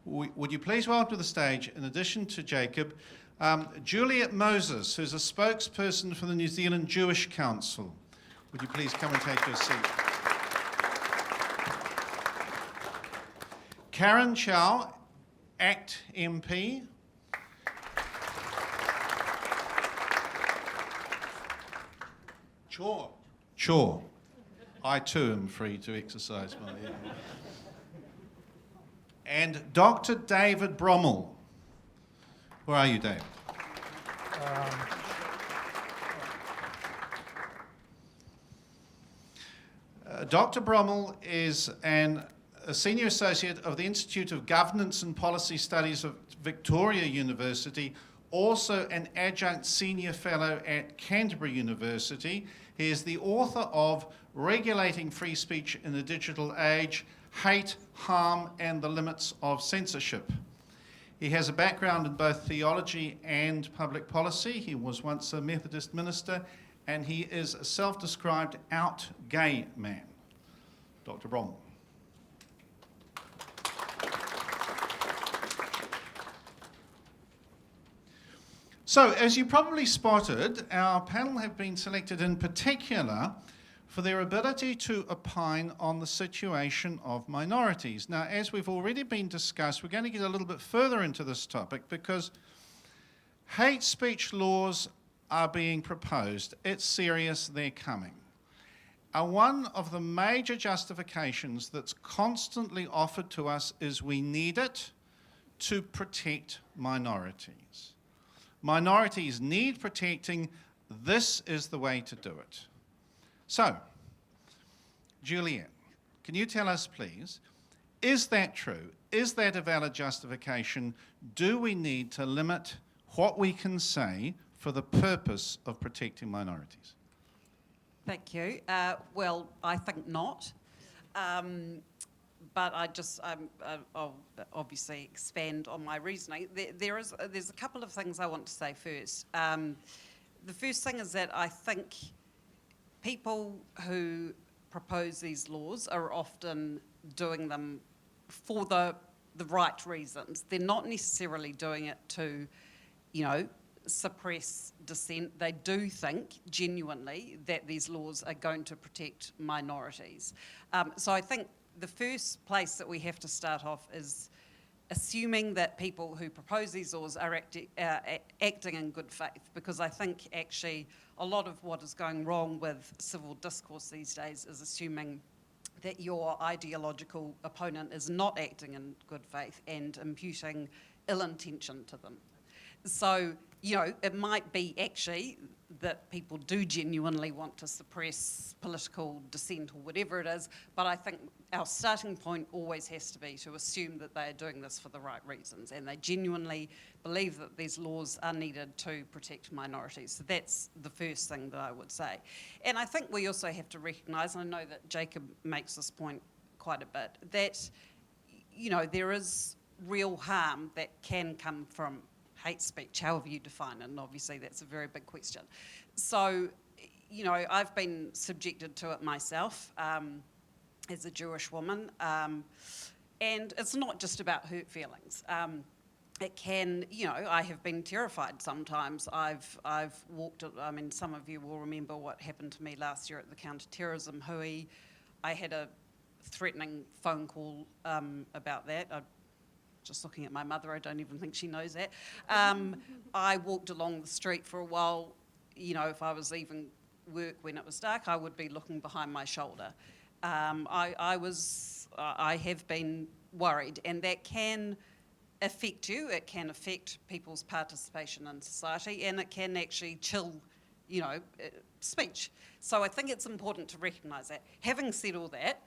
would you please welcome to the stage, in addition to Jacob, Juliet Moses, who's a spokesperson for the New Zealand Jewish Council. Would you please come and take your seat? Karen Chhour, ACT MP. Chhour. I too am free to exercise my... And Dr. David Bromell. Where are you, David? Dr. Bromell is a Senior Associate of the Institute of Governance and Policy Studies of Victoria University, also an Adjunct Senior Fellow at Canterbury University. He is the author of Regulating Free Speech in the Digital Age, Hate, Harm and the Limits of Censorship. He has a background in both theology and public policy. He was once a Methodist minister, and he is a self-described out gay man. Dr. Bromell. So, as you probably spotted, our panel have been selected in particular for their ability to opine on the situation of minorities. Now, as we've already been discussed, we're going to get a little bit further into this topic because hate speech laws are being proposed. It's serious, they're coming. One of the major justifications that's constantly offered to us is we need it to protect minorities. Minorities need protecting. This is the way to do it. So, Juliet, can you tell us, please, is that true? Is that a valid justification? Do we need to limit what we can say for the purpose of protecting minorities? Thank you. Well, I think not. But I'll obviously expand on my reasoning. There's a couple of things I want to say first. The first thing is that I think people who propose these laws are often doing them for the right reasons. They're not necessarily doing it to, suppress dissent. They do think genuinely that these laws are going to protect minorities. So I think the first place that we have to start off is assuming that people who propose these laws are acting in good faith, because I think actually a lot of what is going wrong with civil discourse these days is assuming that your ideological opponent is not acting in good faith and imputing ill intention to them. So, it might be actually that people do genuinely want to suppress political dissent or whatever it is, but I think our starting point always has to be to assume that they are doing this for the right reasons and they genuinely believe that these laws are needed to protect minorities. So that's the first thing that I would say. And I think we also have to recognise, and I know that Jacob makes this point quite a bit, that, there is real harm that can come from hate speech, however you define it, and obviously that's a very big question. So, I've been subjected to it myself as a Jewish woman, and it's not just about hurt feelings. It can, I have been terrified sometimes. I've walked, some of you will remember what happened to me last year at the counter-terrorism hui. I had a threatening phone call about that. Just looking at my mother, I don't even think she knows that. I walked along the street for a while. If I was leaving work when it was dark, I would be looking behind my shoulder. I have been worried, and that can affect you. It can affect people's participation in society, and it can actually chill, speech. So I think it's important to recognise that. Having said all that,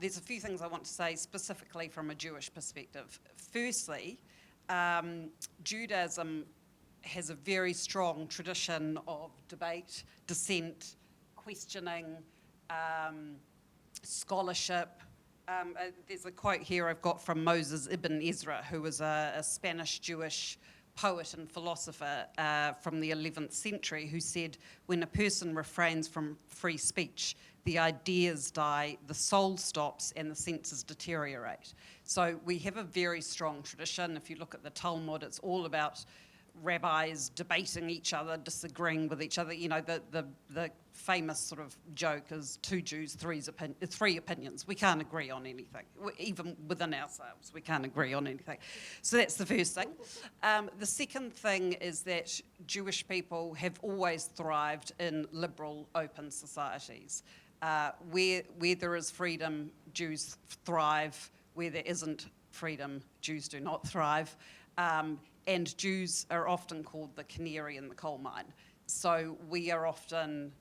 there's a few things I want to say specifically from a Jewish perspective. Firstly, Judaism has a very strong tradition of debate, dissent, questioning, scholarship. There's a quote here I've got from Moses ibn Ezra, who was a Spanish Jewish poet and philosopher from the 11th century, who said, when a person refrains from free speech, the ideas die, the soul stops, and the senses deteriorate. So we have a very strong tradition. If you look at the Talmud, it's all about rabbis debating each other, disagreeing with each other. You know, the famous sort of joke is 2 Jews, 3 opinions. We can't agree on anything. Even within ourselves, we can't agree on anything. So that's the first thing. The second thing is that Jewish people have always thrived in liberal, open societies. Where there is freedom, Jews thrive. Where there isn't freedom, Jews do not thrive. And Jews are often called the canary in the coal mine. So we are often,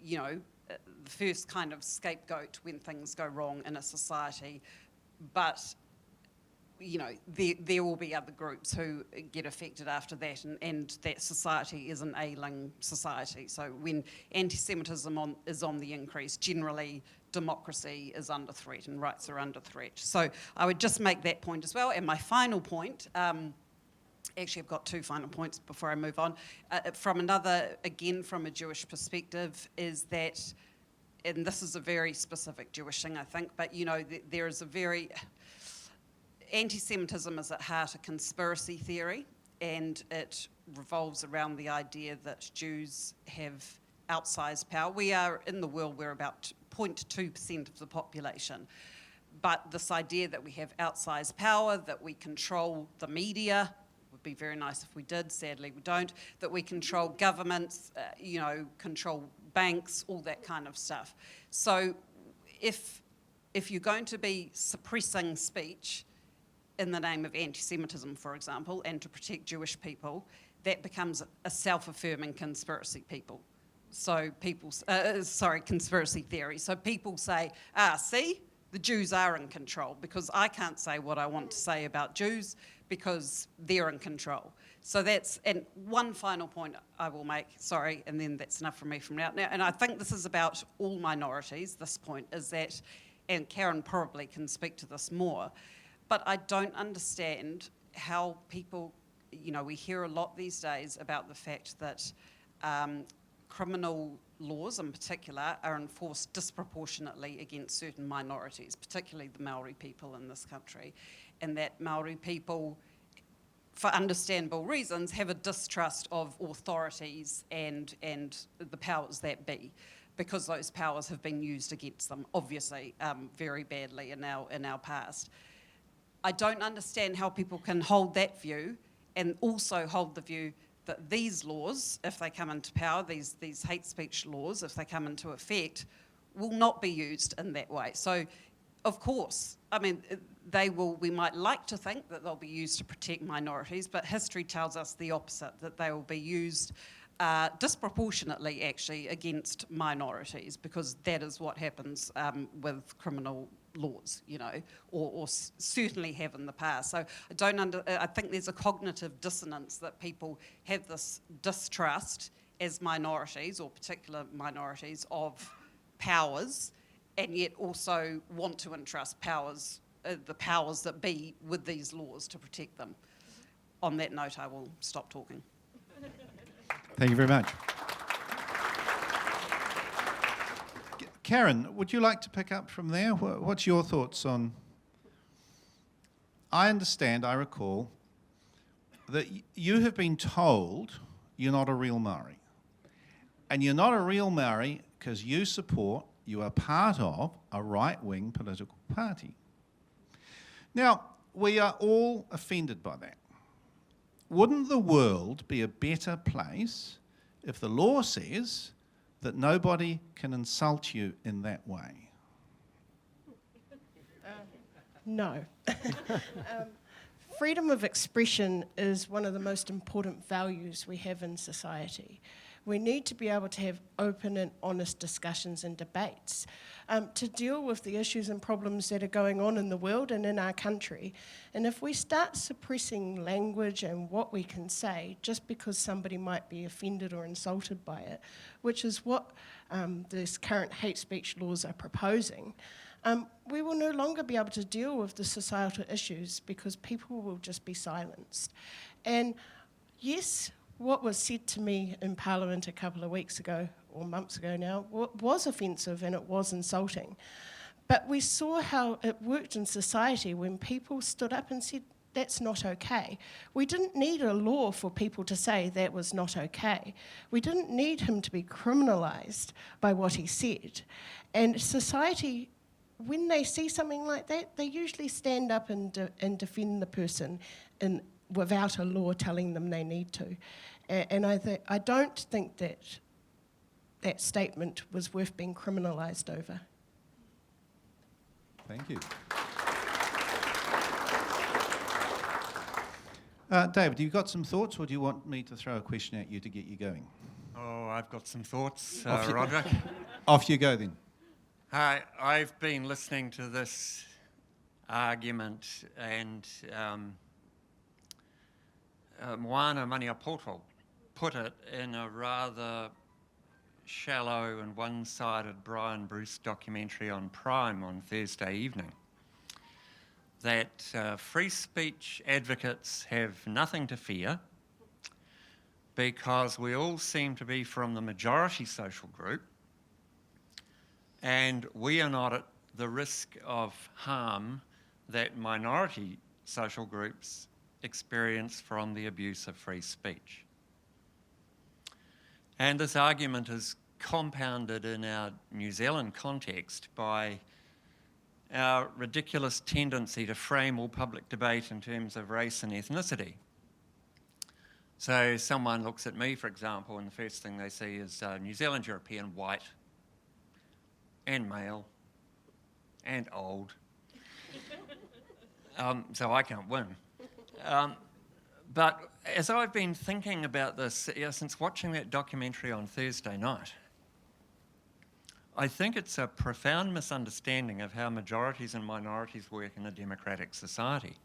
you know, the first kind of scapegoat when things go wrong in a society. But, you know, there will be other groups who get affected after that, and that society is an ailing society. So when anti-Semitism is on the increase, generally democracy is under threat and rights are under threat. So I would just make that point as well. And my final point, actually, I've got 2 final points before I move on. From a Jewish perspective, is that, and this is a very specific Jewish thing, I think, but, you know, there is a very... Anti-Semitism is at heart a conspiracy theory, and it revolves around the idea that Jews have outsized power. We are, in the world, we're about 0.2% of the population. But this idea that we have outsized power, that we control the media, would be very nice if we did, sadly we don't, that we control governments, you know, control banks, all that kind of stuff. So if you're going to be suppressing speech in the name of anti-Semitism, for example, and to protect Jewish people, that becomes a self-affirming conspiracy conspiracy theory. So people say, see, the Jews are in control because I can't say what I want to say about Jews because they're in control. So that's, and one final point I will make, sorry, and then that's enough from me from now. And I think this is about all minorities, this point, is that, and Karen probably can speak to this more, but I don't understand how people, you know, we hear a lot these days about the fact that criminal laws in particular are enforced disproportionately against certain minorities, particularly the Maori people in this country, and that Maori people, for understandable reasons, have a distrust of authorities and the powers that be, because those powers have been used against them, obviously, very badly in our past. I don't understand how people can hold that view and also hold the view that these laws, if they come into power, these hate speech laws, if they come into effect, will not be used in that way. So, of course, I mean, we might like to think that they'll be used to protect minorities, but history tells us the opposite, that they will be used disproportionately, actually, against minorities, because that is what happens with criminal laws, you know, or certainly have in the past. So I think there's a cognitive dissonance that people have this distrust as minorities, or particular minorities, of powers, and yet also want to entrust powers, the powers that be, with these laws to protect them. On that note, I will stop talking. Thank you very much. Karen, would you like to pick up from there? What's your thoughts on... I recall, that you have been told you're not a real Maori. And you're not a real Maori because you are part of a right-wing political party. Now, we are all offended by that. Wouldn't the world be a better place if the law says that nobody can insult you in that way? No. Freedom of expression is one of the most important values we have in society. We need to be able to have open and honest discussions and debates to deal with the issues and problems that are going on in the world and in our country. And if we start suppressing language and what we can say just because somebody might be offended or insulted by it, which is what these current hate speech laws are proposing, we will no longer be able to deal with the societal issues because people will just be silenced. And yes, what was said to me in Parliament a couple of weeks ago or months ago now, was offensive and it was insulting. But we saw how it worked in society when people stood up and said, that's not okay. We didn't need a law for people to say that was not okay. We didn't need him to be criminalised by what he said. And society, when they see something like that, they usually stand up and defend the person without a law telling them they need to. And I don't think that statement was worth being criminalised over. Thank you. David, you got some thoughts, or do you want me to throw a question at you to get you going? Oh, I've got some thoughts, Off you- Roderick. Off you go then. Hi, I've been listening to this argument, and Moana Maniapoto put it in a rather shallow and one-sided Brian Bruce documentary on Prime on Thursday evening, that free speech advocates have nothing to fear because we all seem to be from the majority social group, and we are not at the risk of harm that minority social groups experience from the abuse of free speech. And this argument is compounded in our New Zealand context by our ridiculous tendency to frame all public debate in terms of race and ethnicity. So someone looks at me, for example, and the first thing they see is New Zealand European, white, and male, and old. So I can't win. But as I've been thinking about this since watching that documentary on Thursday night, I think it's a profound misunderstanding of how majorities and minorities work in a democratic society.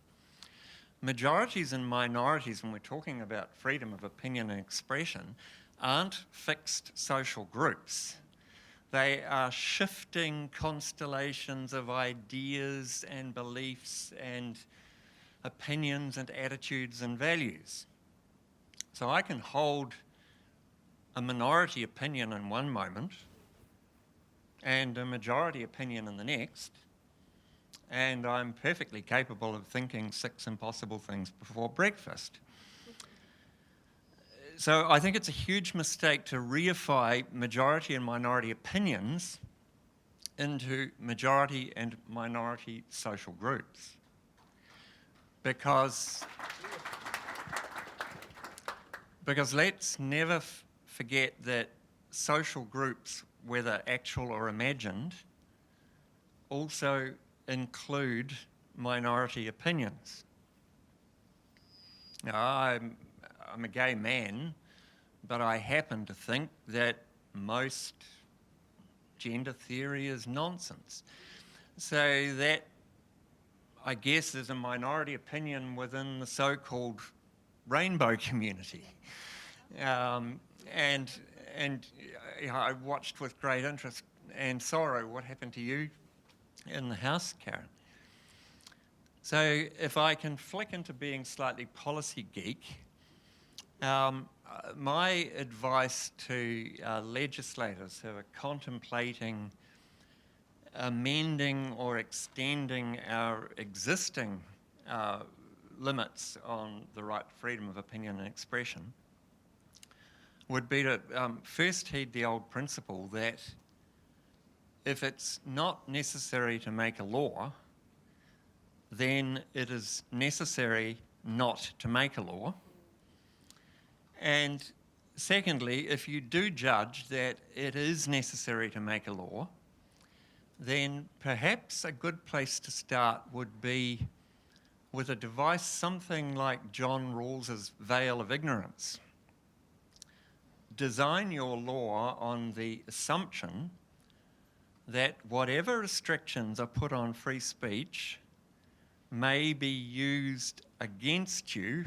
Majorities and minorities, when we're talking about freedom of opinion and expression, aren't fixed social groups. They are shifting constellations of ideas and beliefs and opinions and attitudes and values. So I can hold a minority opinion in one moment and a majority opinion in the next, and I'm perfectly capable of thinking 6 impossible things before breakfast. So I think it's a huge mistake to reify majority and minority opinions into majority and minority social groups. Because let's never forget that social groups, whether actual or imagined, also include minority opinions. Now, I'm a gay man, but I happen to think that most gender theory is nonsense. So that, I guess, is a minority opinion within the so-called rainbow community. And I watched with great interest and sorrow what happened to you in the House, Karen. So if I can flick into being slightly policy geek, my advice to legislators who are contemplating amending or extending our existing limits on the right to freedom of opinion and expression would be to first heed the old principle that if it's not necessary to make a law, then it is necessary not to make a law. And secondly, if you do judge that it is necessary to make a law, then perhaps a good place to start would be with a device something like John Rawls's veil of ignorance. Design your law on the assumption that whatever restrictions are put on free speech may be used against you,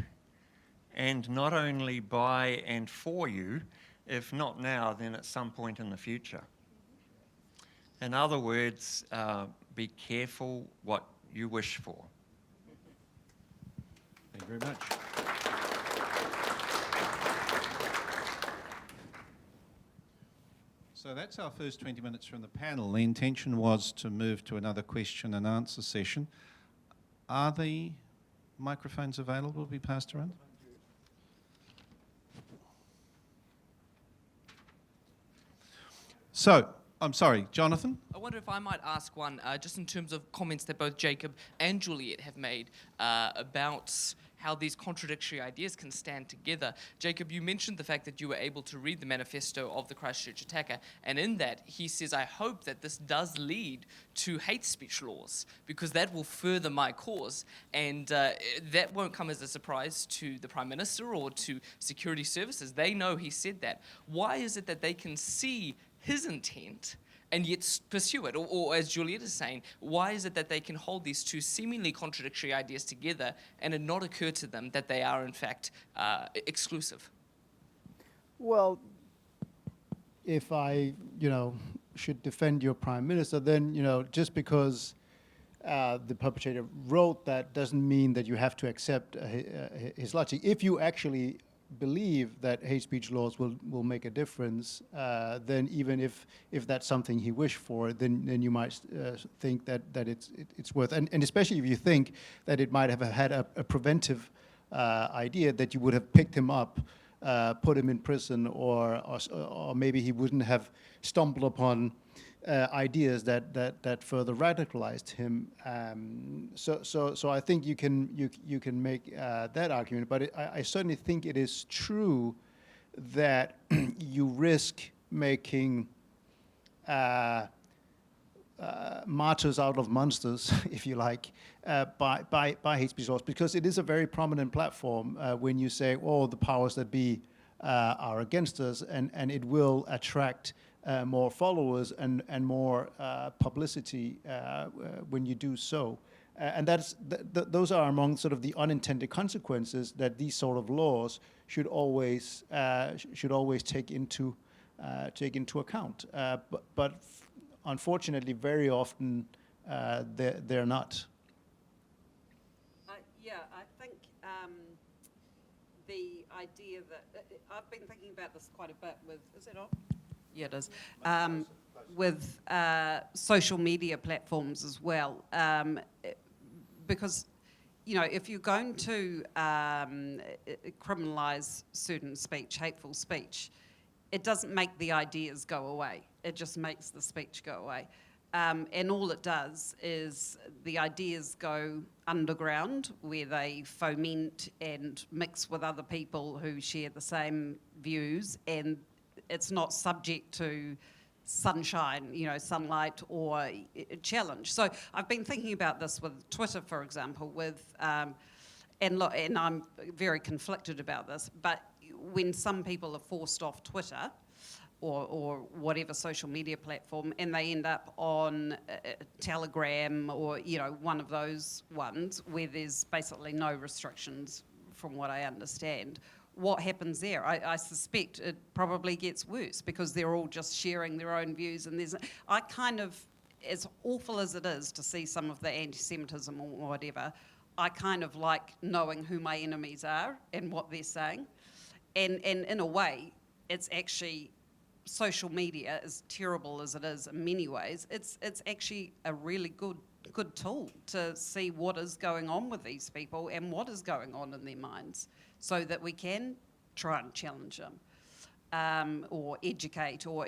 and not only by and for you, if not now, then at some point in the future. In other words, be careful what you wish for. Thank you very much. So that's our first 20 minutes from the panel. The intention was to move to another question and answer session. Are the microphones available to be passed around? So, I'm sorry, Jonathan? I wonder if I might ask one, just in terms of comments that both Jacob and Juliet have made about how these contradictory ideas can stand together. Jacob, you mentioned the fact that you were able to read the manifesto of the Christchurch attacker, and in that he says, I hope that this does lead to hate speech laws, because that will further my cause, and that won't come as a surprise to the Prime Minister or to security services. They know he said that. Why is it that they can see his intent and yet pursue it? Or as Juliet is saying, why is it that they can hold these two seemingly contradictory ideas together and it not occur to them that they are in fact exclusive? Well, if I, should defend your Prime Minister, then, just because the perpetrator wrote that doesn't mean that you have to accept his logic. If you actually believe that hate speech laws will make a difference, then even if that's something he wished for, then you might think that it's worth, and especially if you think that it might have had a preventive idea, that you would have picked him up, put him in prison, or maybe he wouldn't have stumbled upon ideas that further radicalized him. So I think you can make that argument, but I certainly think it is true that you risk making martyrs out of monsters, if you like, by hate speech laws, because it is a very prominent platform when you say, oh, the powers that be are against us, and it will attract more followers and more publicity when you do so. And those are among sort of the unintended consequences that these sort of laws should always take into account. But unfortunately, very often they're not. Yeah, I think the idea that I've been thinking about this quite a bit with, is it on? Yeah, it is. With social media platforms as well, because if you're going to criminalise certain speech, hateful speech, it doesn't make the ideas go away. It just makes the speech go away. And all it does is the ideas go underground, where they foment and mix with other people who share the same views, and it's not subject to sunshine, sunlight or challenge. So I've been thinking about this with Twitter, for example, and I'm very conflicted about this, but when some people are forced off Twitter or whatever social media platform, and they end up on Telegram or one of those ones where there's basically no restrictions, from what I understand, what happens there? I suspect it probably gets worse, because they're all just sharing their own views, and I kind of, as awful as it is to see some of the anti-Semitism or whatever, I kind of like knowing who my enemies are and what they're saying. And in a way, it's actually, social media, as terrible as it is in many ways, it's actually a really good tool to see what is going on with these people and what is going on in their minds, so that we can try and challenge them, or educate, or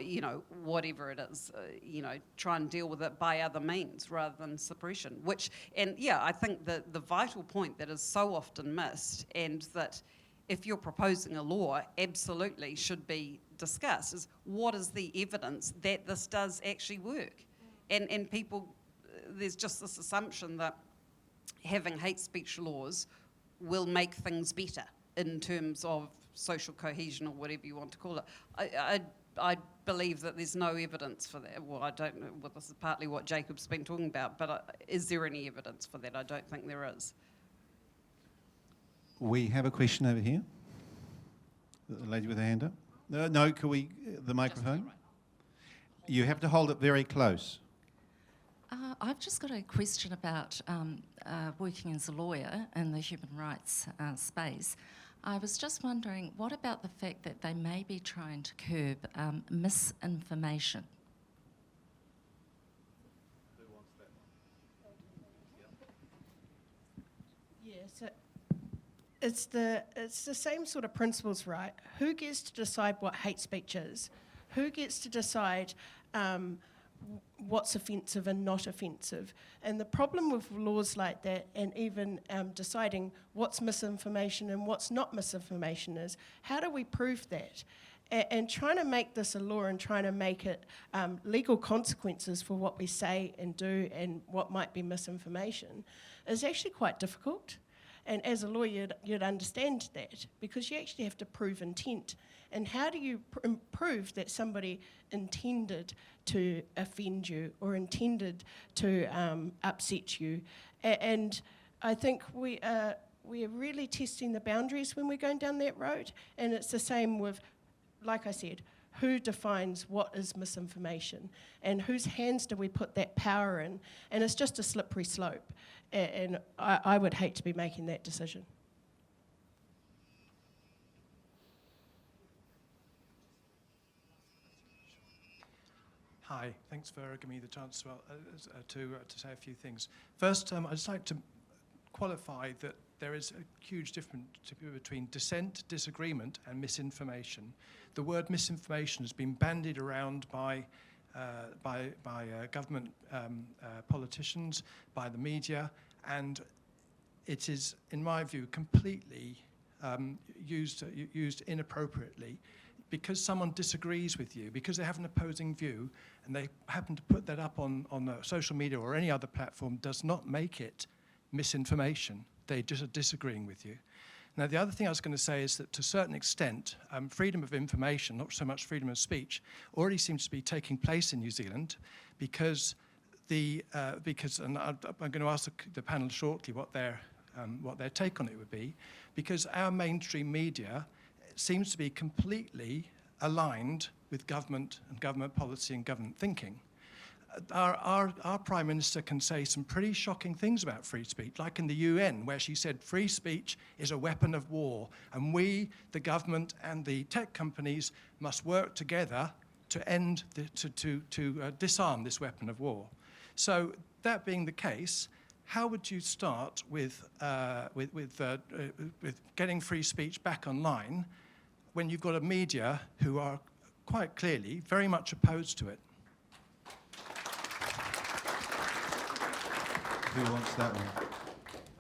whatever it is, try and deal with it by other means rather than suppression. I think that the vital point that is so often missed, and that if you're proposing a law absolutely should be discussed, is what is the evidence that this does actually work? And people, there's just this assumption that having hate speech laws will make things better in terms of social cohesion, or whatever you want to call it. I believe that there's no evidence for that. Well, I don't know. Well, this is partly what Jacob's been talking about, but is there any evidence for that? I don't think there is. We have a question over here. The lady with the hand up. No, can we, the microphone? You have to hold it very close. I've just got a question about working as a lawyer in the human rights space. I was just wondering, what about the fact that they may be trying to curb misinformation? Yes, it's the same sort of principles, right? Who gets to decide what hate speech is? Who gets to decide what's offensive and not offensive? And the problem with laws like that, and even deciding what's misinformation and what's not misinformation, is how do we prove that? And trying to make this a law and trying to make it legal consequences for what we say and do and what might be misinformation is actually quite difficult. And as a lawyer, you'd understand that, because you actually have to prove intent. And how do you prove that somebody intended to offend you or intended to upset you? And I think we're really testing the boundaries when we're going down that road. And it's the same with, like I said, who defines what is misinformation and whose hands do we put that power in? And it's just a slippery slope. And I would hate to be making that decision. Hi, thanks for giving me the chance to say a few things. First, I'd just like to qualify that there is a huge difference between dissent, disagreement, and misinformation. The word misinformation has been bandied around by government politicians, by the media, and it is, in my view, completely used inappropriately. Because someone disagrees with you, because they have an opposing view, and they happen to put that up on social media or any other platform, does not make it misinformation. They just are disagreeing with you. Now, the other thing I was going to say is that to a certain extent, freedom of information, not so much freedom of speech, already seems to be taking place in New Zealand because and I'm going to ask the panel shortly what their take on it would be, because our mainstream media seems to be completely aligned with government and government policy and government thinking. Our Prime Minister can say some pretty shocking things about free speech, like in the UN, where she said free speech is a weapon of war, and we, the government and the tech companies, must work together to disarm this weapon of war. So that being the case, how would you start with getting free speech back online when you've got a media who are quite clearly very much opposed to it? Who wants that one?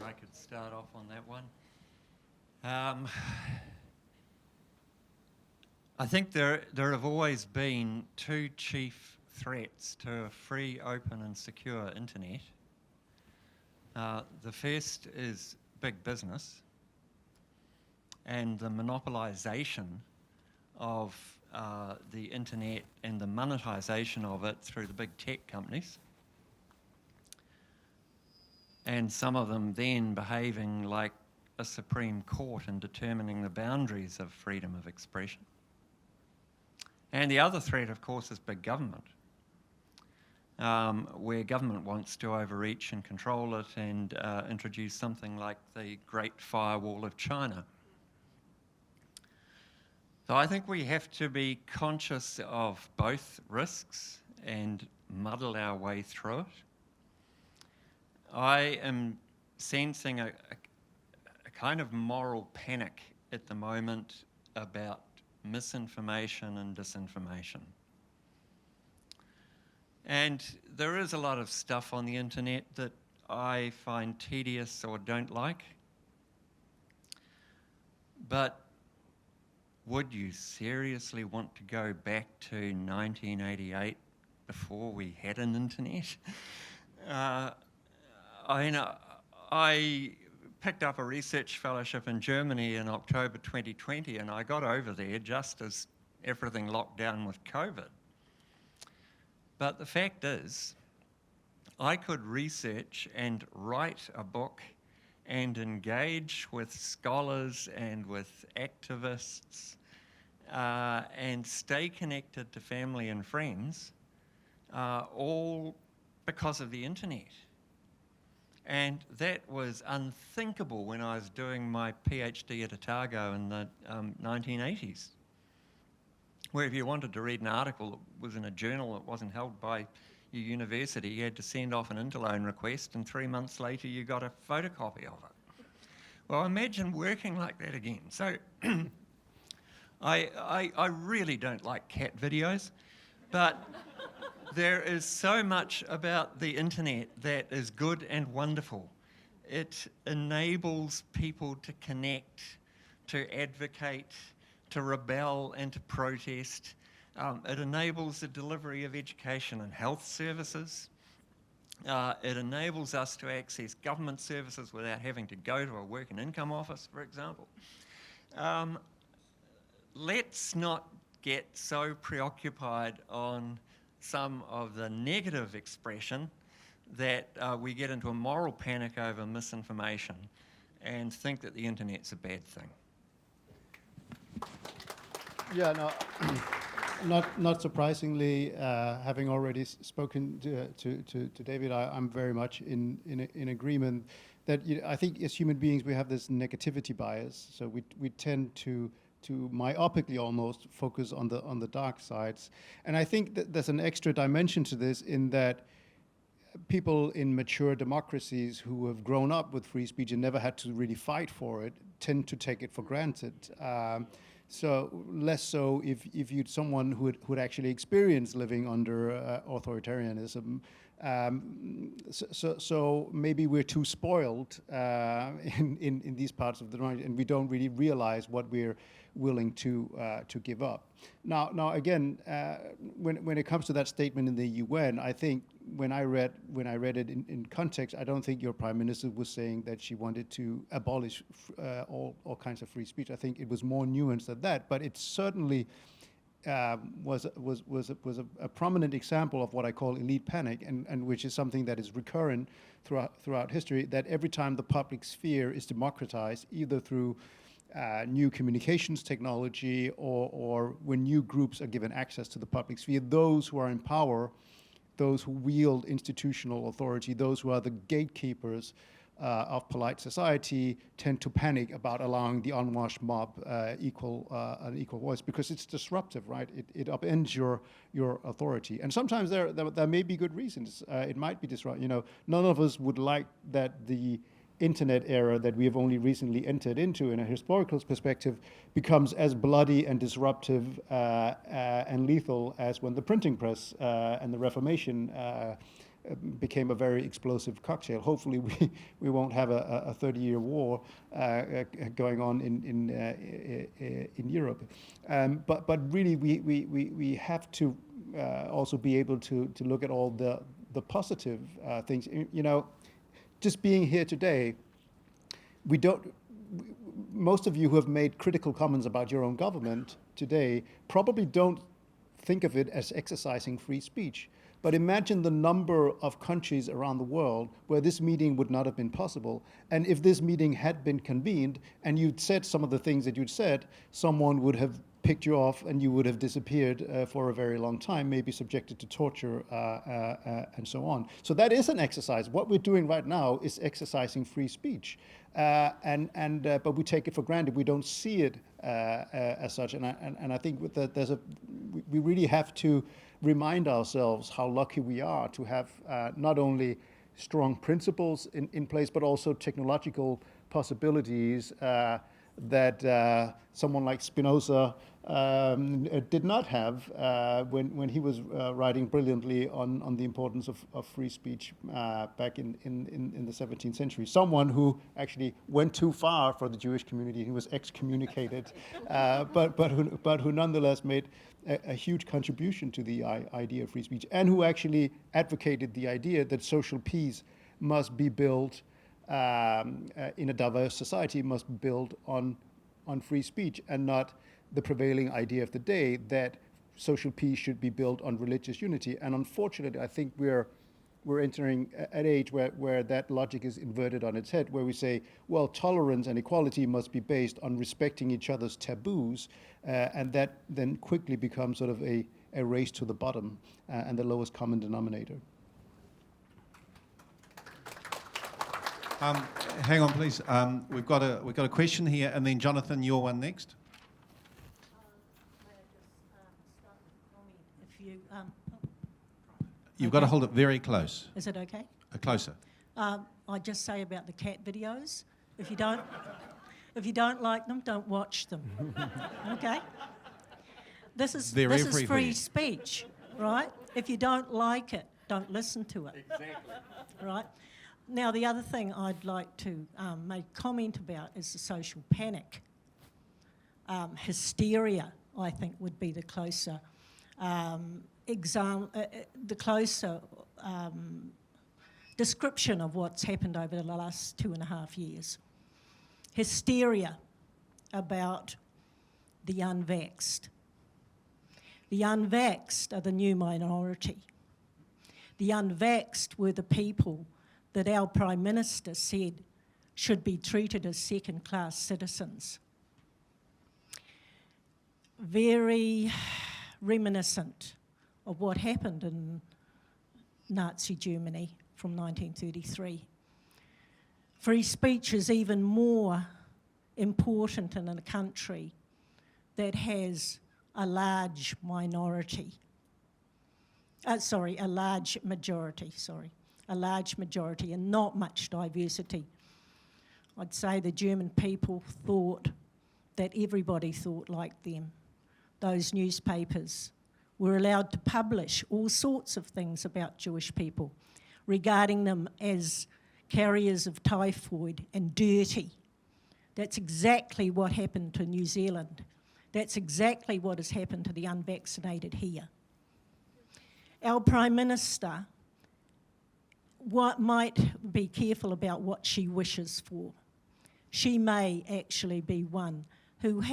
I could start off on that one. I think there have always been two chief threats to a free, open and secure internet. The first is big business and the monopolisation of the internet and the monetisation of it through the big tech companies. And some of them then behaving like a Supreme Court in determining the boundaries of freedom of expression. And the other threat, of course, is big government, where government wants to overreach and control it and introduce something like the Great Firewall of China. So I think we have to be conscious of both risks and muddle our way through it. I am sensing a kind of moral panic at the moment about misinformation and disinformation. And there is a lot of stuff on the internet that I find tedious or don't like. But would you seriously want to go back to 1988 before we had an internet? I picked up a research fellowship in Germany in October 2020, and I got over there just as everything locked down with COVID. But the fact is, I could research and write a book and engage with scholars and with activists and stay connected to family and friends, all because of the internet. And that was unthinkable when I was doing my PhD at Otago in the 1980s, where if you wanted to read an article that was in a journal that wasn't held by your university, you had to send off an interloan request, and 3 months later you got a photocopy of it. Well, imagine working like that again. So I really don't like cat videos, but there is so much about the internet that is good and wonderful. It enables people to connect, to advocate, to rebel and to protest. It enables the delivery of education and health services. It enables us to access government services without having to go to a work and income office, for example. Let's not get so preoccupied on some of the negative expression that we get into a moral panic over misinformation and think that the internet's a bad thing. Yeah, no, not surprisingly, having already spoken to David, I'm very much in agreement that I think as human beings we have this negativity bias, so we tend to myopically almost focus on the dark sides. And I think that there's an extra dimension to this in that people in mature democracies who have grown up with free speech and never had to really fight for it tend to take it for granted. So less so if you'd someone who'd actually experienced living under authoritarianism. So maybe we're too spoiled in these parts of the world, and we don't really realize what we're willing to give up. Now again, when it comes to that statement in the UN, I think when I read it in context, I don't think your Prime Minister was saying that she wanted to abolish all kinds of free speech. I think it was more nuanced than that, but it certainly was a prominent example of what I call elite panic, and which is something that is recurrent throughout history, that every time the public sphere is democratized, either through new communications technology or when new groups are given access to the public sphere, those who are in power, those who wield institutional authority, those who are the gatekeepers of polite society tend to panic about allowing the unwashed mob an equal voice, because it's disruptive, right? It upends your authority. And sometimes there may be good reasons. It might be disruptive. None of us would like that the internet era that we have only recently entered into in a historical perspective becomes as bloody and disruptive and lethal as when the printing press and the Reformation became a very explosive cocktail. Hopefully we won't have a 30-year war going on in Europe. But really we have to also be able to look at all the positive things. Just being here today, most of you who have made critical comments about your own government today probably don't think of it as exercising free speech. But imagine the number of countries around the world where this meeting would not have been possible. And if this meeting had been convened and you'd said some of the things that you'd said, someone would have picked you off and you would have disappeared for a very long time, maybe subjected to torture and so on. So that is an exercise. What we're doing right now is exercising free speech. But we take it for granted. We don't see it as such. And I think with that, we really have to remind ourselves how lucky we are to have not only strong principles in place, but also technological possibilities that someone like Spinoza did not have when he was writing brilliantly on the importance of free speech back in the 17th century. Someone who actually went too far for the Jewish community, who was excommunicated, but who nonetheless made a huge contribution to the idea of free speech, and who actually advocated the idea that social peace must be built in a diverse society, must be built on free speech, and not the prevailing idea of the day that social peace should be built on religious unity. And unfortunately, I think we're entering an age where that logic is inverted on its head, where we say, well, tolerance and equality must be based on respecting each other's taboos, and that then quickly becomes sort of a race to the bottom and the lowest common denominator. Hang on, please. We've got a question here, and then Jonathan, your one next. If you, You've got to hold it very close. is it okay? Closer. I just say about the cat videos. If you don't like them, don't watch them. Okay. This is everywhere. free speech, right? If you don't like it, don't listen to it. Exactly. Right. Now, the other thing I'd like to make comment about is the social panic. Hysteria, I think, would be the closer description of what's happened over the last 2.5 years. Hysteria about the unvaxxed. The unvaxxed are the new minority. The unvaxxed were the people that our Prime Minister said should be treated as second-class citizens. Very reminiscent of what happened in Nazi Germany from 1933. Free speech is even more important in a country that has a large minority. A large majority and not much diversity. I'd say the German people thought that everybody thought like them. Those newspapers were allowed to publish all sorts of things about Jewish people, regarding them as carriers of typhoid and dirty. That's exactly what happened to New Zealand. That's exactly what has happened to the unvaccinated here. Our Prime Minister might be careful about what she wishes for. She may actually be one who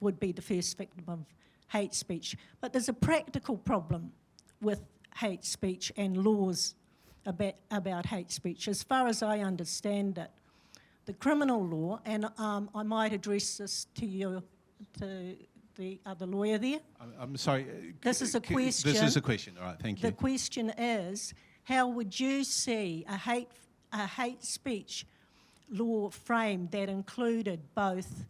would be the first victim of hate speech. But there's a practical problem with hate speech and laws about hate speech. As far as I understand it, the criminal law, and I might address this to the other lawyer there. I'm sorry. This is a question. This is a question. All right, thank you. The question is, how would you see a hate speech law framed that included both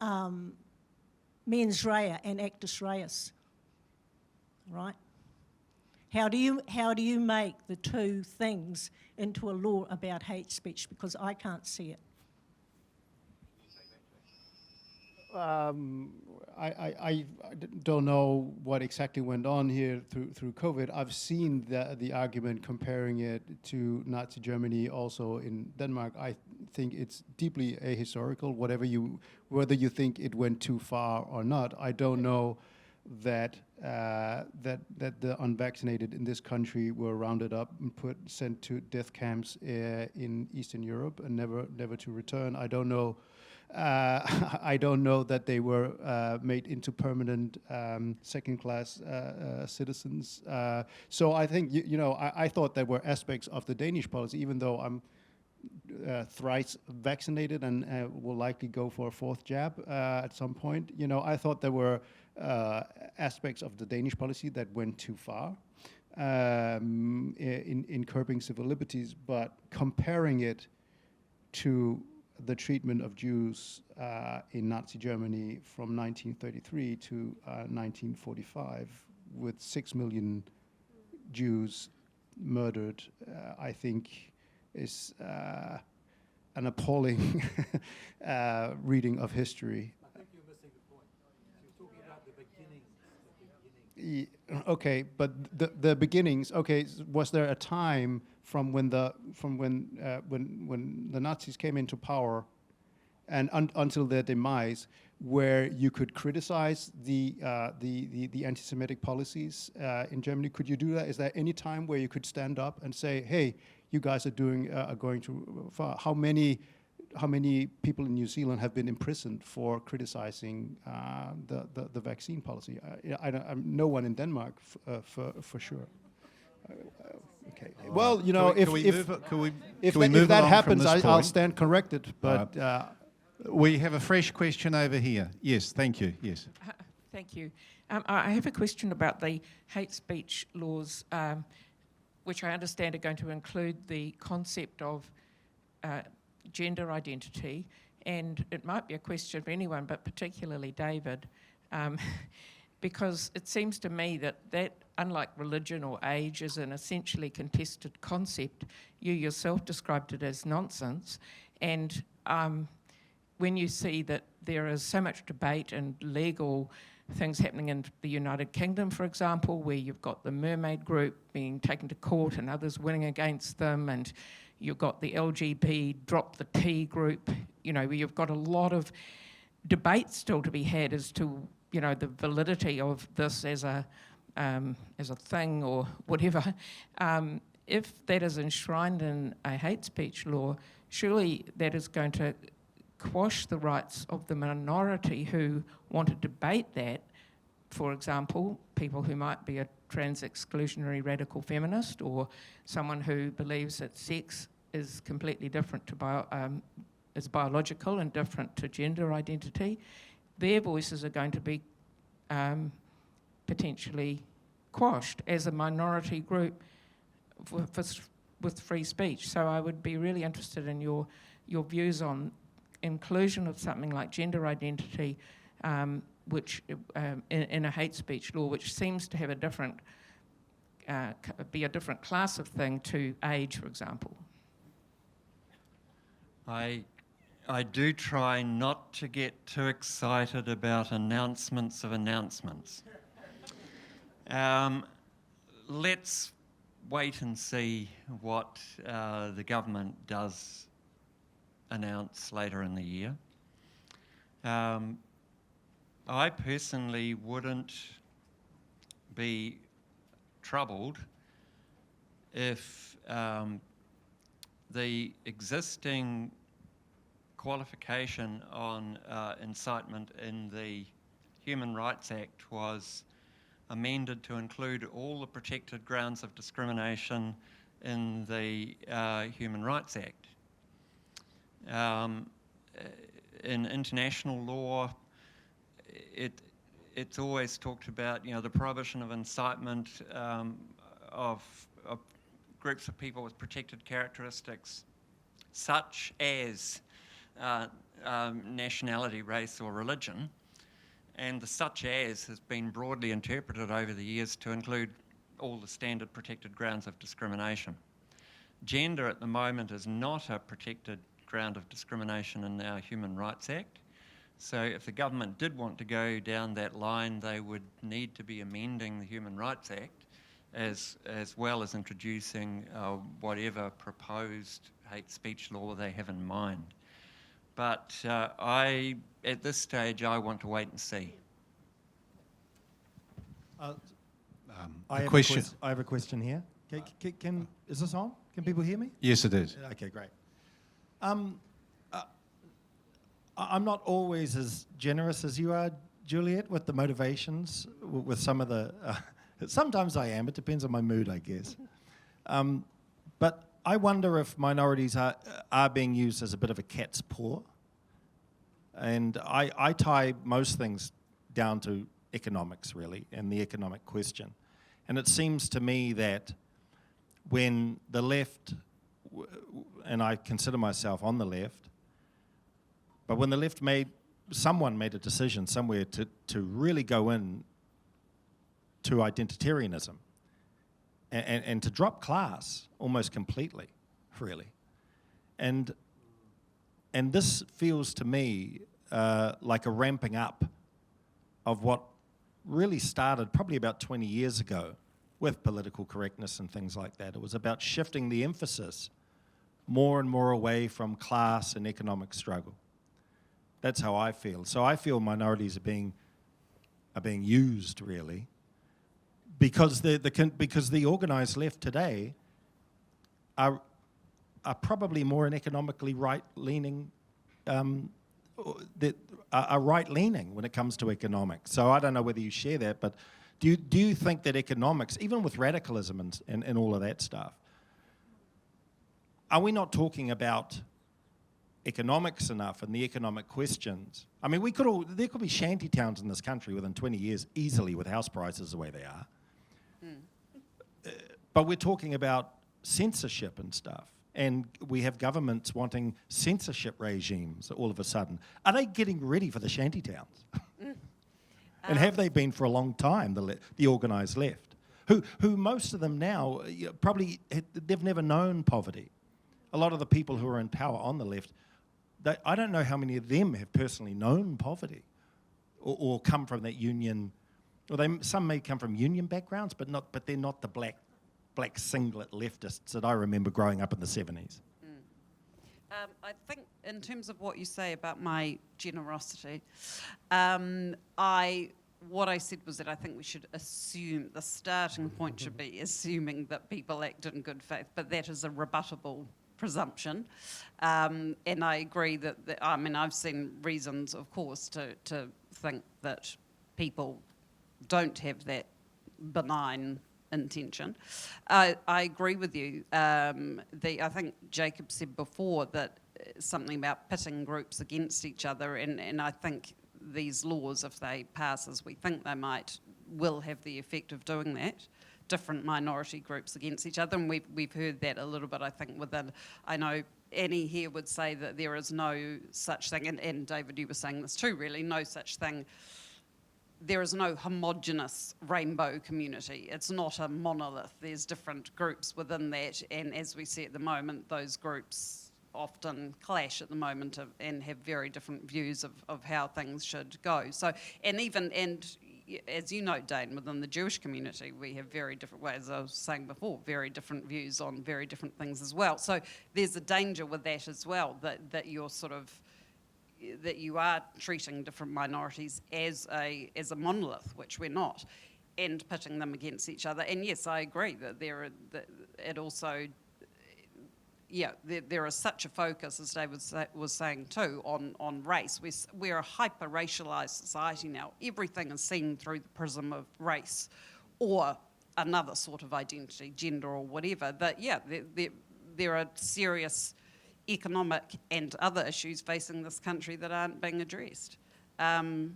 mens rea and actus reus, right? How do you make the two things into a law about hate speech? Because I can't see it. I don't know what exactly went on here through COVID. I've seen the argument comparing it to Nazi Germany, also in Denmark. I think it's deeply ahistorical. Whether you think it went too far or not, I don't know that the unvaccinated in this country were rounded up and sent to death camps in Eastern Europe and never to return. I don't know. I don't know that they were made into permanent second-class citizens. So I think, I thought there were aspects of the Danish policy, even though I'm thrice vaccinated and will likely go for a fourth jab at some point. I thought there were aspects of the Danish policy that went too far in curbing civil liberties, but comparing it to the treatment of Jews in Nazi Germany from 1933 to 1945, with 6 million Jews murdered, I think is an appalling reading of history. I think you're missing the point. You're talking about the beginnings. Okay, but the beginnings. Okay, was there a time from when the Nazis came into power and until their demise, where you could criticize the anti-Semitic policies in Germany? Could you do that? Is there any time where you could stand up and say, "Hey, you guys are going too far"? How many people in New Zealand have been imprisoned for criticizing the vaccine policy? No one in Denmark for sure. Okay. Well, if that happens, I'll stand corrected. But we have a fresh question over here. Yes, thank you. Yes. Thank you. I have a question about the hate speech laws, which I understand are going to include the concept of gender identity, and it might be a question for anyone, but particularly David, because it seems to me that unlike religion or age is an essentially contested concept. You yourself described it as nonsense, and when you see that there is so much debate and legal things happening in the United Kingdom, for example, where you've got the mermaid group being taken to court and others winning against them, and you've got the LGBT drop the T group, where you've got a lot of debate still to be had as to, the validity of this as a thing or whatever. If that is enshrined in a hate speech law, surely that is going to quash the rights of the minority who want to debate that. For example, people who might be a trans-exclusionary radical feminist, or someone who believes that sex is completely different to is biological and different to gender identity. Their voices are going to be potentially quashed as a minority group with free speech. So I would be really interested in your views on inclusion of something like gender identity, which in a hate speech law, which seems to have a different class of thing to age, for example. I do try not to get too excited about announcements of announcements. Let's wait and see what the government does announce later in the year. I personally wouldn't be troubled if the existing qualification on incitement in the Human Rights Act was amended to include all the protected grounds of discrimination in the Human Rights Act. In international law, it's always talked about, the prohibition of incitement of groups of people with protected characteristics, such as nationality, race, or religion. And the such as has been broadly interpreted over the years to include all the standard protected grounds of discrimination. Gender at the moment is not a protected ground of discrimination in our Human Rights Act. So if the government did want to go down that line, they would need to be amending the Human Rights Act as well as introducing whatever proposed hate speech law they have in mind. But at this stage, I want to wait and see. I have a question here. Is this on? Can people hear me? Yes, it is. Okay, great. I'm not always as generous as you are, Juliet, with the motivations, with some of the... sometimes I am. It depends on my mood, I guess. But I wonder if minorities are being used as a bit of a cat's paw. And I tie most things down to economics, really, and the economic question. And it seems to me that when the left, and I consider myself on the left, but when the left someone made a decision somewhere to really go in to identitarianism and to drop class almost completely, really. And this feels to me like a ramping up of what really started probably about 20 years ago with political correctness and things like that. It was about shifting the emphasis more and more away from class and economic struggle. That's how I feel. So I feel minorities are being used, really, because the organised left today are probably more an economically right-leaning, are right-leaning when it comes to economics. So I don't know whether you share that, but do you think that economics, even with radicalism and all of that stuff, are we not talking about economics enough and the economic questions? I mean, there could be shanty towns in this country within 20 years easily with house prices the way they are. But we're talking about censorship and stuff. and we have governments wanting censorship regimes all of a sudden. Are they getting ready for the shantytowns? And have they been for a long time, the organised left? Who most of them now, probably, they've never known poverty. A lot of the people who are in power on the left, I don't know how many of them have personally known poverty or come from that union. Or some may come from union backgrounds, but they're not the black singlet leftists that I remember growing up in the 70s. I think in terms of what you say about my generosity, what I said was that I think we should assume, the starting point should be assuming that people act in good faith, but that is a rebuttable presumption. And I agree that, I've seen reasons, of course, to think that people don't have that benign intention. I agree with you. I think Jacob said before that something about pitting groups against each other, and I think these laws, if they pass as we think they might, will have the effect of doing that. Different minority groups against each other, and we've heard that a little bit, I think, within. I know Annie here would say that there is no such thing, and David, you were saying this too, really, no such thing. There is no homogenous rainbow community. It's not a monolith. There's different groups within that, and as we see at the moment, those groups often clash at the moment and have very different views of how things should go. So, and as you know, Dane, within the Jewish community, we have very different ways, as I was saying before, very different views on very different things as well. So there's a danger with that as well, that you're that you are treating different minorities as a monolith, which we're not, and pitting them against each other. And yes, I agree that there is such a focus, as David was saying too, on race. We're a hyper-racialised society now. Everything is seen through the prism of race or another sort of identity, gender or whatever. That, there are serious economic and other issues facing this country that aren't being addressed. Absolutely.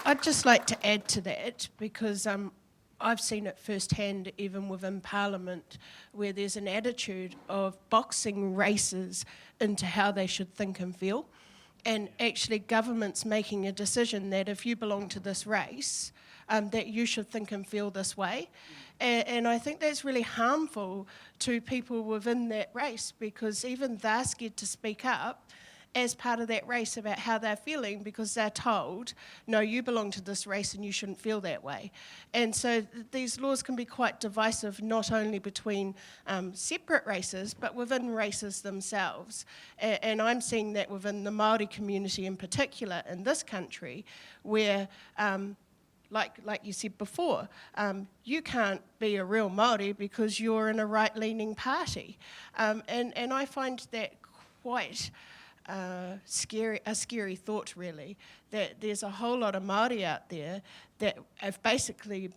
I'd just like to add to that because I've seen it firsthand even within Parliament where there's an attitude of boxing races into how they should think and feel, and actually governments making a decision that if you belong to this race, that you should think and feel this way. And I think that's really harmful to people within that race because even they're scared to speak up as part of that race about how they're feeling because they're told, no, you belong to this race and you shouldn't feel that way. And so these laws can be quite divisive, not only between separate races, but within races themselves. And I'm seeing that within the Māori community in particular in this country, where like you said before, you can't be a real Māori because you're in a right-leaning party. And I find that quite a scary thought, really, that there's a whole lot of Māori out there that have basically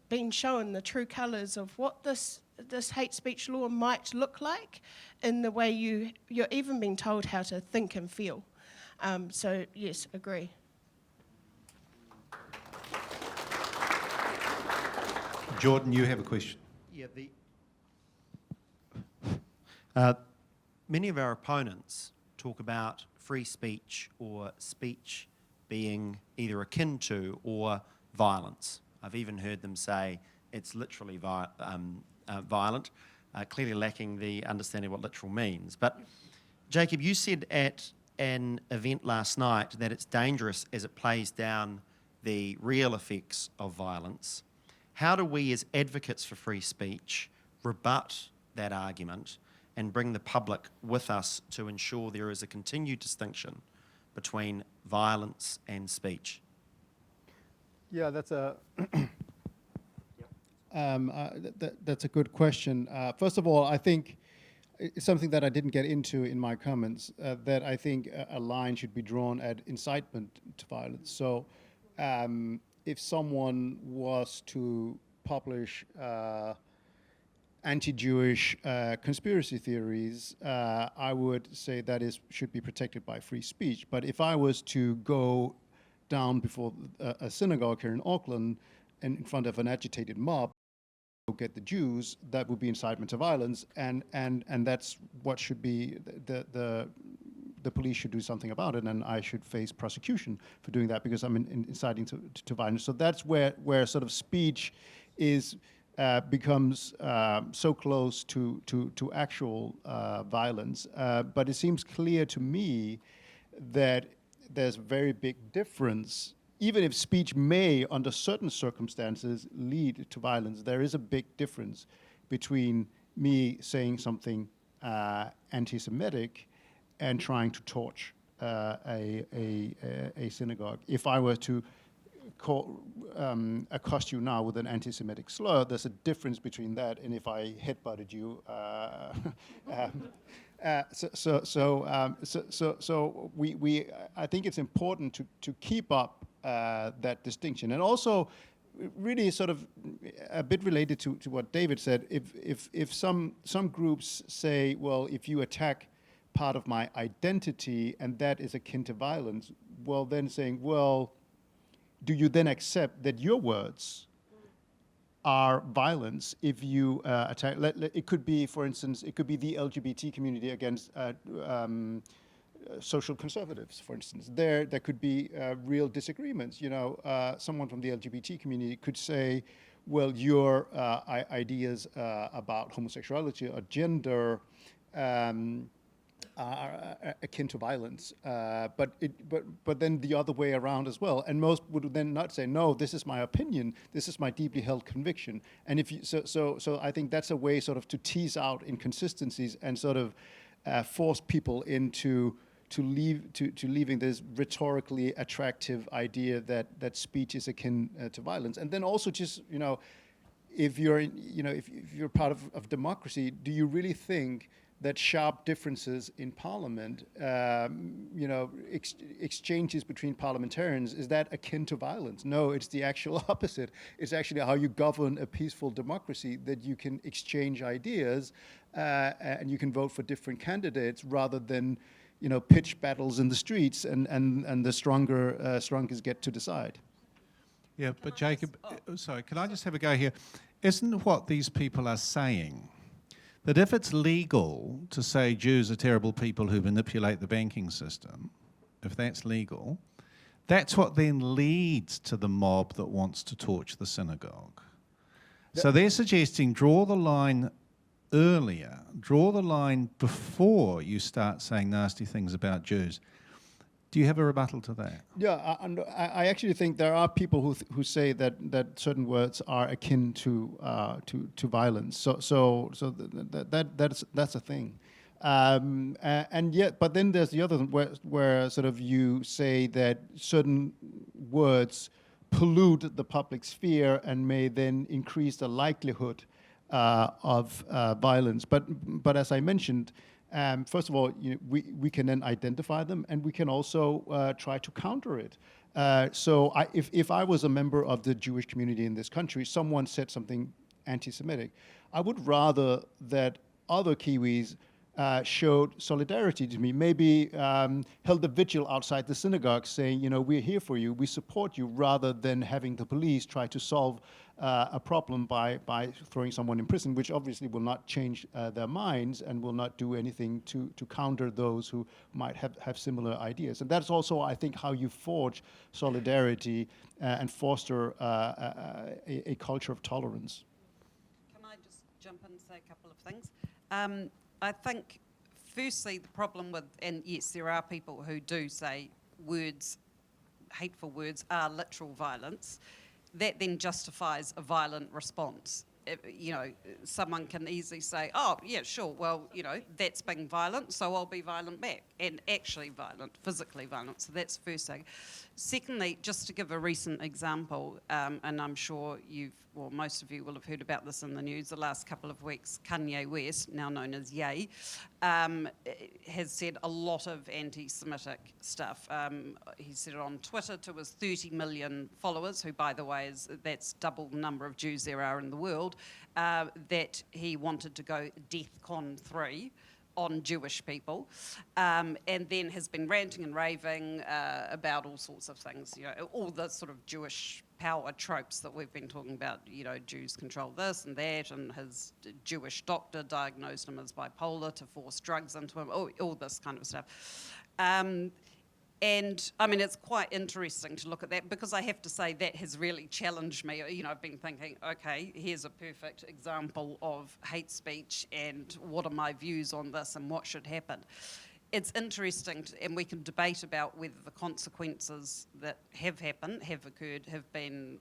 been shown the true colours of what this hate speech law might look like in the way you're even being told how to think and feel. So, yes, agree. Jordan, you have a question. Yeah, many of our opponents talk about free speech or speech being either akin to or violence. I've even heard them say it's literally violent, clearly lacking the understanding of what literal means. But Jacob, you said at an event last night that it's dangerous as it plays down the real effects of violence. How do we as advocates for free speech rebut that argument and bring the public with us to ensure there is a continued distinction between violence and speech? Yeah, that's a that's a good question. First of all, I think it's something that I didn't get into in my comments, that I think a line should be drawn at incitement to violence. So if someone was to publish anti-Jewish conspiracy theories, I would say that should be protected by free speech. But if I was to go down before a synagogue here in Auckland and in front of an agitated mob get the Jews, that would be incitement to violence, and that's what should be the police should do something about it, and I should face prosecution for doing that because I'm inciting to violence. So that's where sort of speech becomes so close to actual violence. But it seems clear to me that there's a very big difference. Even if speech may, under certain circumstances, lead to violence, there is a big difference between me saying something anti-Semitic and trying to torch a synagogue. If I were to accost you now with an anti-Semitic slur, there's a difference between that and if I headbutted you. So I think it's important to keep up that distinction, and also really sort of a bit related to what David said. If some groups say, well, if you attack part of my identity and that is akin to violence, well, then saying, well, do you then accept that your words are violence if you attack? It could be, for instance, it could be the LGBT community against social conservatives, for instance. There could be real disagreements. You know, someone from the LGBT community could say, well, your ideas about homosexuality or gender are akin to violence, but then the other way around as well. And most would then not say, no, this is my opinion, this is my deeply held conviction. And if you, so I think that's a way sort of to tease out inconsistencies and sort of force people into leaving this rhetorically attractive idea that speech is akin to violence. And then also just, you know, if you're part of democracy, do you really think that sharp differences in parliament, exchanges between parliamentarians, is that akin to violence? No, it's the actual opposite. It's actually how you govern a peaceful democracy, that you can exchange ideas and you can vote for different candidates rather than, you know, pitch battles in the streets and the strongest get to decide. Yeah, but Jacob, sorry, can I just have a go here? Isn't what these people are saying that if it's legal to say Jews are terrible people who manipulate the banking system, if that's legal, that's what then leads to the mob that wants to torch the synagogue. So they're suggesting draw the line earlier, draw the line before you start saying nasty things about Jews. Do you have a rebuttal to that? Yeah, I actually think there are people who say that certain words are akin to violence. So that's a thing, and yet, but then there's the other where sort of you say that certain words pollute the public sphere and may then increase the likelihood of violence. But as I mentioned. First of all, we can then identify them, and we can also try to counter it. So if I was a member of the Jewish community in this country, someone said something anti-Semitic, I would rather that other Kiwis showed solidarity to me, maybe held a vigil outside the synagogue saying, you know, we're here for you, we support you, rather than having the police try to solve a problem by throwing someone in prison, which obviously will not change their minds and will not do anything to counter those who might have similar ideas. And that's also, I think, how you forge solidarity and foster a culture of tolerance. Can I just jump in and say a couple of things? I think, firstly, the problem with, and yes, there are people who do say words, hateful words, are literal violence. That then justifies a violent response. You know, someone can easily say, oh, yeah, sure, well, you know, that's being violent, so I'll be violent back. And actually violent, physically violent. So that's the first thing. Secondly, just to give a recent example, and I'm sure most of you will have heard about this in the news the last couple of weeks, Kanye West, now known as Ye, has said a lot of anti-Semitic stuff. He said it on Twitter to his 30 million followers, who, by the way, that's double the number of Jews there are in the world, that he wanted to go DEFCON 3 on Jewish people, and then has been ranting and raving about all sorts of things, you know, all the sort of Jewish power tropes that we've been talking about, you know, Jews control this and that, and his Jewish doctor diagnosed him as bipolar to force drugs into him, all this kind of stuff. And I mean, it's quite interesting to look at that, because I have to say that has really challenged me. You know, I've been thinking, okay, here's a perfect example of hate speech, and what are my views on this and what should happen? It's interesting, and we can debate about whether the consequences that have happened, have occurred, have been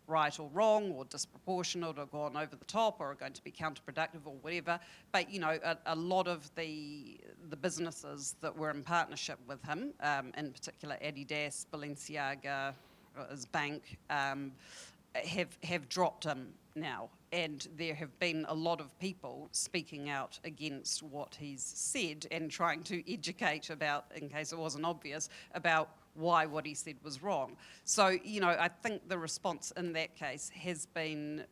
right or wrong, or disproportionate, or gone over the top, or are going to be counterproductive, or whatever. But you know, a lot of the businesses that were in partnership with him, in particular Adidas, Balenciaga, his bank, have dropped him now, and there have been a lot of people speaking out against what he's said and trying to educate about, in case it wasn't obvious, about why what he said was wrong. So, you know, I think the response in that case has been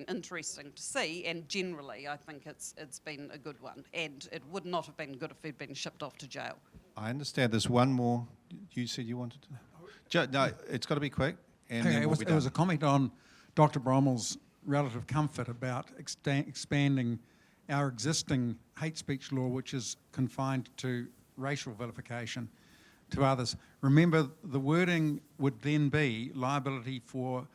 interesting to see, and generally I think it's been a good one, and it would not have been good if he'd been shipped off to jail. I understand. There's one more. You said you wanted to. No, it's got to be quick. And then it we'll be was done. a comment on Dr. Bromell's relative comfort about expanding our existing hate speech law, which is confined to racial vilification, to others. Remember, the wording would then be liability for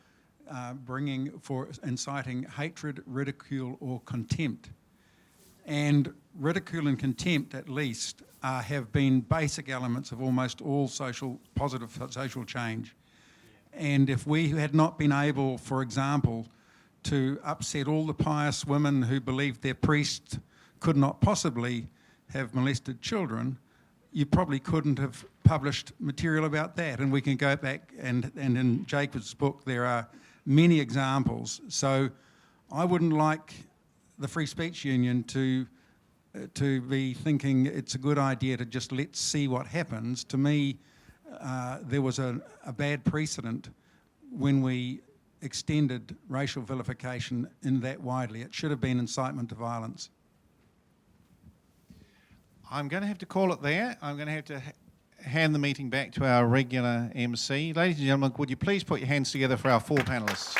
inciting hatred, ridicule, or contempt. And ridicule and contempt, at least, have been basic elements of almost all positive social change. And if we had not been able, for example, to upset all the pious women who believed their priest could not possibly have molested children, you probably couldn't have published material about that. And we can go back, and in Jacob's book there are many examples. So I wouldn't like the Free Speech Union to be thinking it's a good idea to just let's see what happens. To me, there was a bad precedent when we extended racial vilification in that widely. It should have been incitement to violence. I'm going to have to call it there. I'm going to have to hand the meeting back to our regular MC. Ladies and gentlemen, would you please put your hands together for our 4 panellists?